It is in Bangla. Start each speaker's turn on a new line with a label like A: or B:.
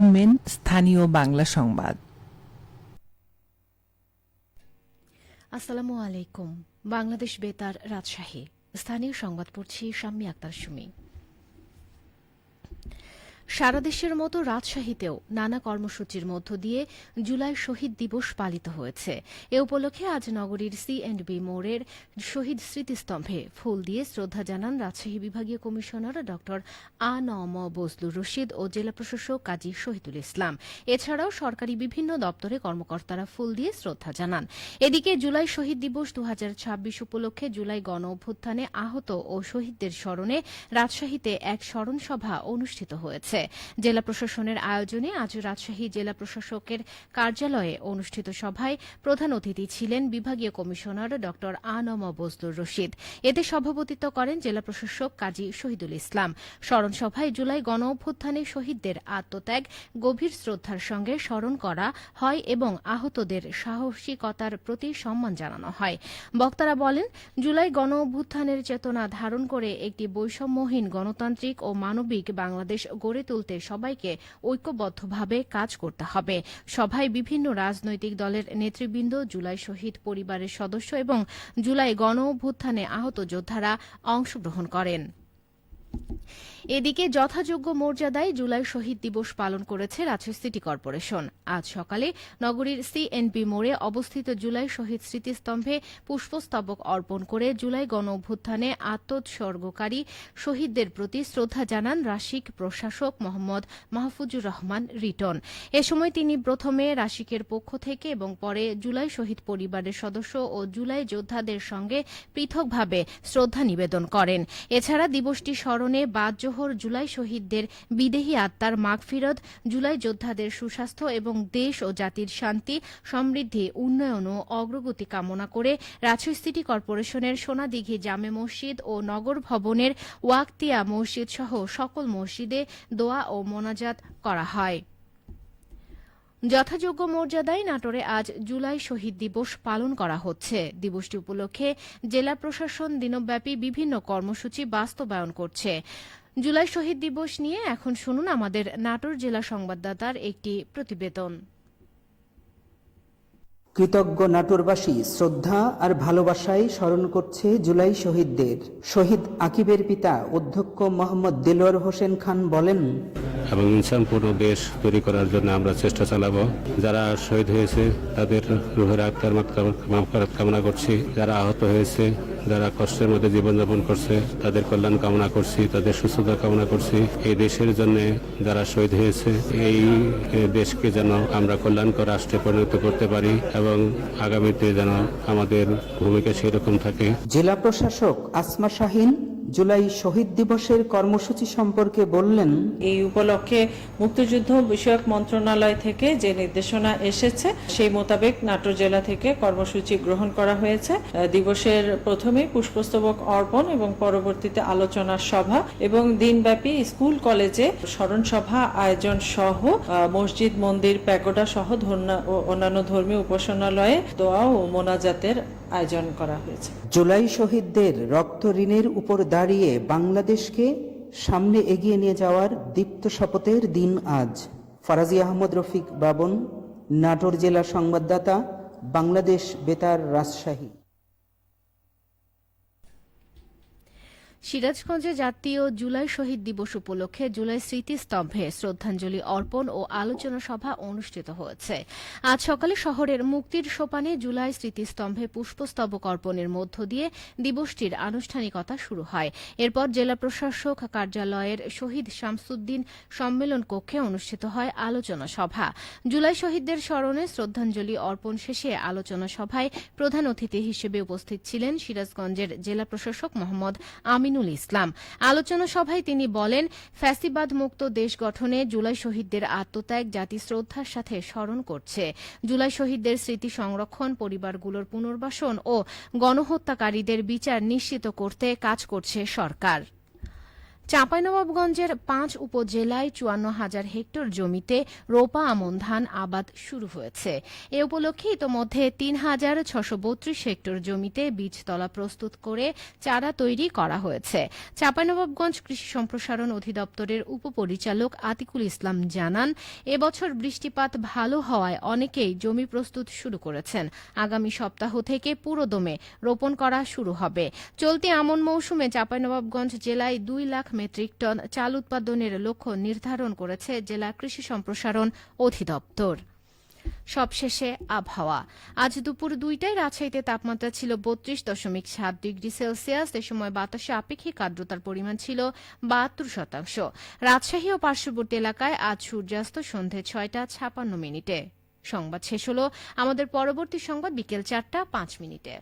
A: শুনবেন স্থানীয় বাংলা সংবাদ।
B: আসসালামু আলাইকুম। বাংলাদেশ বেতার, রাজশাহী। স্থানীয় সংবাদ পড়ছি শাম্মী আক্তার সুমি। সারা দেশের মতো রাজশাহীতেও নানা কর্মসূচির মধ্য দিয়ে জুলাই শহীদ দিবস পালিত হয়েছে। এ উপলক্ষে আজ নগরীর C&B মোড়ের শহীদ স্মৃতিস্তম্ভে ফুল দিয়ে শ্রদ্ধা জানান রাজশাহী বিভাগীয় কমিশনার ড আ.ন.ম বজলুর রশিদ ও জেলা প্রশাসক কাজী শহীদুল ইসলাম। এছাড়াও সরকারি বিভিন্ন দপ্তরে কর্মকর্তারা ফুল দিয়ে শ্রদ্ধা জানান। এদিকে জুলাই শহীদ দিবস 2026 উপলক্ষে জুলাই গণ অভ্যুত্থানে আহত ও শহীদদের স্মরণে রাজশাহীতে এক স্মরণ সভা অনুষ্ঠিত হয়েছে। জেলা প্রশাসনের আয়োজনে আজ রাজশাহী জেলা প্রশাসকের কার্যালয়ে অনুষ্ঠিত সভায় প্রধান অতিথি ছিলেন বিভাগীয় কমিশনার ড আ.ন.ম বজলুর রশিদ। এতে সভাপতিত্ব করেন জেলা প্রশাসক কাজী শহীদুল ইসলাম। স্মরণ সভায় জুলাই গণ অভ্যুত্থানে শহীদদের আত্মত্যাগ গভীর শ্রদ্ধার সঙ্গে স্মরণ করা হয় এবং আহতদের সাহসিকতার প্রতি সম্মান জানানো হয়। বক্তারা বলেন, জুলাই গণ অভ্যুত্থানের চেতনা ধারণ করে একটি বৈষম্যহীন গণতান্ত্রিক ও মানবিক বাংলাদেশ গড়ে তুলতে সবাইকে ঐক্যবদ্ধভাবে কাজ করতে হবে। সভায় বিভিন্ন রাজনৈতিক দলের নেতৃবৃন্দ, জুলাই শহীদ পরিবারের সদস্য এবং জুলাই গণ অভ্যুত্থানে আহত যোদ্ধারা অংশগ্রহণ করেন। এদিকে যথাযোগ্য মর্যাদায় জুলাই শহীদ দিবস পালন করেছে রাজশাহী সিটি কর্পোরেশন। আজ সকালে নগরীর C&B মোড়ে অবস্থিত জুলাই শহীদ স্মৃতিস্তম্ভে পুষ্পস্তবক অর্পণ করে জুলাই গণ অভ্যুত্থানে আত্মোৎসর্গকারী শহীদদের প্রতি শ্রদ্ধা জানান রাশিক প্রশাসক মোহাম্মদ মাহফুজুর রহমান রিটন। এ সময় তিনি প্রথমে রাশিকের পক্ষ থেকে এবং পরে জুলাই শহীদ পরিবারের সদস্য ও জুলাই যোদ্ধাদের সঙ্গে পৃথকভাবে শ্রদ্ধা নিবেদন করেন। এছাড়া দিবসটি স্মরণে বাদজোহর জুলাই শহীদদের বিদেহী আত্মার মাগফিরত, জুলাই যোদ্ধাদের সুস্বাস্থ্য এবং দেশ ও জাতির শান্তি, সমৃদ্ধি, উন্নয়ন ও অগ্রগতি কামনা করে রাজশাহী সিটি কর্পোরেশনের সোনাদিঘি জামে মসজিদ ও নগর ভবনের ওয়াক্তিয়া মসজিদ সহ সকল মসজিদে দোয়া ও মোনাজাত করা হয়। যথাযোগ্য মর্যাদায় নাটোরে আজ জুলাই শহীদ দিবস পালন করা হচ্ছে। দিবসটি উপলক্ষে জেলা প্রশাসন দিনব্যাপী বিভিন্ন কর্মসূচি বাস্তবায়ন করছে। জুলাই শহীদ দিবস নিয়ে এখন শুনুন আমাদের নাটোর জেলা সংবাদদাতার একটি প্রতিবেদন।
C: কৃতজ্ঞ নাটোরবাসী শ্রদ্ধা আর ভালোবাসায় স্মরণ করছে জুলাই শহীদদের। শহীদ আকিবের পিতা অধ্যক্ষ মোহাম্মদ দেলোয়ার হোসেন খান বলেন,
D: এবং ইনসানপূর্ণ দেশ তৈরি করার জন্য আমরা চেষ্টা চালাবো। যারা শহীদ হয়েছে তাদের রুহের আত্মার মাগফিরাত কামনা করছি। যারা আহত হয়েছে, যারা কষ্টের মধ্যে জীবনযাপন করছে, তাদের কল্যাণ কামনা করছি, তাদের সুস্থতা কামনা করছি। এই দেশের জন্য যারা শহীদ হয়েছে, এই দেশকে যেন আমরা কল্যাণকর রাষ্ট্রে পরিণত করতে পারি এবং আগামীতে যেন আমাদের ভূমিকা সেরকম থাকে।
C: জেলা প্রশাসক আসমা শাহিন জুলাই শহীদ দিবসের কর্মসূচি সম্পর্কে বললেন,
E: এই উপলক্ষে মুক্তিযুদ্ধ বিষয়ক মন্ত্রণালয় থেকে যে নির্দেশনা এসেছে সেই মোতাবেক নাটোর জেলা থেকে কর্মসূচি গ্রহণ করা হয়েছে। দিবসের প্রথমে পুষ্পস্তবক অর্পণ এবং পরবর্তীতে আলোচনা সভা এবং দিনব্যাপী স্কুল কলেজে স্মরণ সভা আয়োজন সহ মসজিদ, মন্দির, প্যাগোডা সহ অন্যান্য ধর্মীয় উপাসনালয়ে দোয়া ও মোনাজাতের আয়োজন করা হয়েছে।
C: জুলাই শহীদদের রক্ত ঋণের উপর দাঁড়িয়ে বাংলাদেশকে সামনে এগিয়ে নিয়ে যাওয়ার দীপ্ত শপথের দিন আজ। ফারাজি আহমদ রফিক বাবন, নাটোর জেলা সংবাদদাতা, বাংলাদেশ বেতার, রাজশাহী।
B: সিরাজগঞ্জে জাতীয় জুলাই শহীদ দিবস উপলক্ষে জুলাই স্মৃতিস্তম্ভে শ্রদ্ধাঞ্জলি অর্পণ ও আলোচনা সভা অনুষ্ঠিত হয়েছে। আজ সকালে শহরের মুক্তির সোপানে জুলাই স্মৃতিস্তম্ভে পুষ্পস্তবক অর্পণের মধ্য দিয়ে দিবসটির আনুষ্ঠানিকতা শুরু হয়। এরপর জেলা প্রশাসক কার্যালয়ের শহীদ শামসুদ্দিন সম্মেলন কক্ষে অনুষ্ঠিত হয় আলোচনা সভা। জুলাই শহীদদের স্মরণে শ্রদ্ধাঞ্জলি অর্পণ শেষে আলোচনা সভায় প্রধান অতিথি হিসেবে উপস্থিত ছিলেন সিরাজগঞ্জের জেলা প্রশাসক মোহাম্মদ আমিনুল ইসলাম। আলোচনা সভায় তিনি বলেন, ফ্যাসিবাদ মুক্ত দেশ গঠনে জুলাই শহীদদের আত্মত্যাগ জাতি শ্রদ্ধার সাথে স্মরণ করছে। জুলাই শহীদদের স্মৃতি সংরক্ষণ, পরিবারগুলোর পুনর্বাসন ও গণহত্যাকারীদের বিচার নিশ্চিত করতে কাজ করছে সরকার। চাঁপাইনবাবগঞ্জের ৫ উপজেলায় ৫৪,০০০ হেক্টর জমিতে রোপা আমন ধান আবাদ শুরু হয়েছে। এ উপলক্ষে ইতোমধ্যে ৩,৬৩২ হেক্টর জমিতে বীজতলা প্রস্তুত করে চারা তৈরি করা হয়েছে। চাঁপাইনবাবগঞ্জ কৃষি সম্প্রসারণ অধিদপ্তরের উপপরিচালক আতিকুল ইসলাম জানান, এবছর বৃষ্টিপাত ভালো হওয়ায় অনেকেই জমি প্রস্তুত শুরু করেছেন। আগামী সপ্তাহ থেকে পুরোদমে রোপণ করা শুরু হবে। চলতি আমন মৌসুমে চাঁপাইনবাবগঞ্জ জেলায় ২ লাখ মেট্রিক টন চাল উৎপাদনের লক্ষ্য নির্ধারণ করেছে জেলা কৃষি সম্প্রসারণ অধিদপ্তর। সবশেষে আবহাওয়া। আজ দুপুর ২টায় রাজশাহীতে তাপমাত্রা ছিল ৩২.৭ ডিগ্রি সেলসিয়াস। এ সময় বাতাসে আপেক্ষিক আর্দ্রতার পরিমাণ ছিল ৭২%। রাজশাহী ও পার্শ্ববর্তী এলাকায় আজ সূর্যাস্ত সন্ধে ৬টা ৫৬ মিনিটে। সংবাদ শেষ হল। আমাদের পরবর্তী সংবাদ বিকেল ৪টা ৫ মিনিটে।